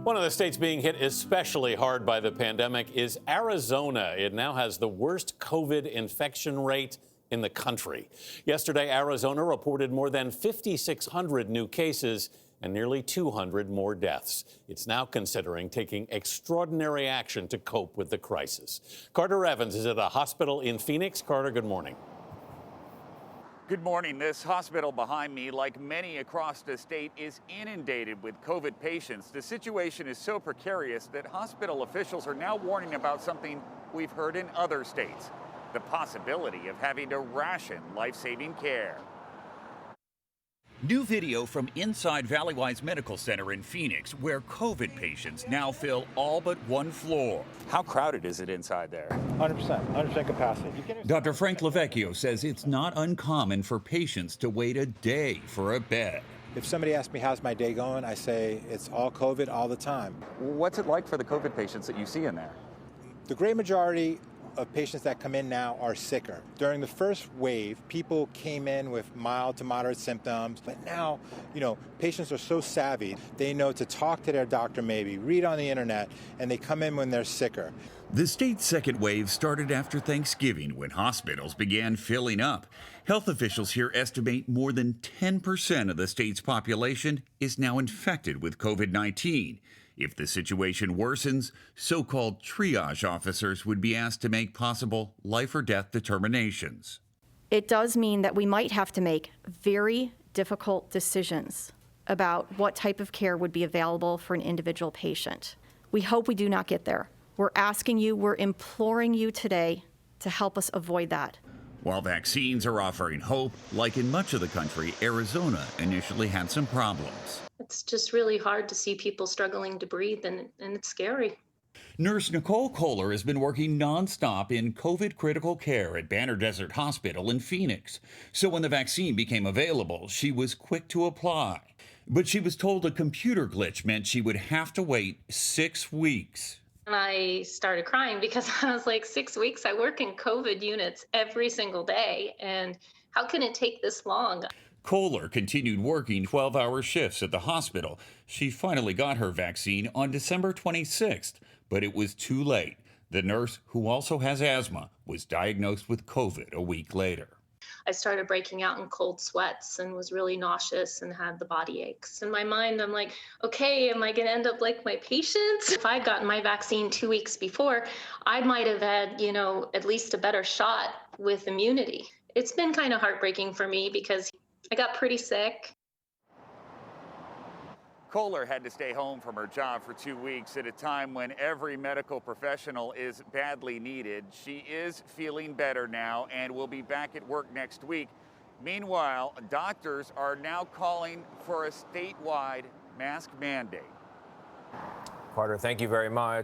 One of the states being hit especially hard by the pandemic is Arizona. It now has the worst COVID infection rate in the country. Yesterday, Arizona reported more than 5,600 new cases and nearly 200 more deaths. It's now considering taking extraordinary action to cope with the crisis. Carter Evans is at a hospital in Phoenix. Carter, good morning. Good morning. This hospital behind me, like many across the state, is inundated with COVID patients. The situation is so precarious that hospital officials are now warning about something we've heard in other states: the possibility of having to ration life-saving care. New video from inside Valleywise Medical Center in Phoenix, where COVID patients now fill all but one floor. How crowded is it inside there? 100% capacity. Dr. Frank Lavecchio says it's not uncommon for patients to wait a day for a bed. If somebody asks me how's my day going, I say it's all COVID all the time. What's it like for the COVID patients that you see in there? The great majority of patients that come in now are sicker. During the first wave, people came in with mild to moderate symptoms, but now, patients are so savvy, they know to talk to their doctor maybe, read on the internet, and they come in when they're sicker. The state's second wave started after Thanksgiving when hospitals began filling up. Health officials here estimate more than 10% of the state's population is now infected with COVID-19. If the situation worsens, so-called triage officers would be asked to make possible life or death determinations. It does mean that we might have to make very difficult decisions about what type of care would be available for an individual patient. We hope we do not get there. We're asking you, we're imploring you today to help us avoid that. While vaccines are offering hope, like in much of the country, Arizona initially had some problems. It's just really hard to see people struggling to breathe, and it's scary. Nurse Nicole Kohler has been working nonstop in COVID critical care at Banner Desert Hospital in Phoenix. So when the vaccine became available, she was quick to apply. But she was told a computer glitch meant she would have to wait 6 weeks. And I started crying because I was like, 6 weeks? I work in COVID units every single day, and how can it take this long? Kohler continued working 12-hour shifts at the hospital. She finally got her vaccine on December 26th, but it was too late. The nurse, who also has asthma, was diagnosed with COVID a week later. I started breaking out in cold sweats and was really nauseous and had the body aches. In my mind, I'm like, okay, am I going to end up like my patients? If I'd gotten my vaccine 2 weeks before, I might have had, at least a better shot with immunity. It's been kind of heartbreaking for me because I got pretty sick. Kohler had to stay home from her job for 2 weeks at a time when every medical professional is badly needed. She is feeling better now and will be back at work next week. Meanwhile, doctors are now calling for a statewide mask mandate. Carter, thank you very much.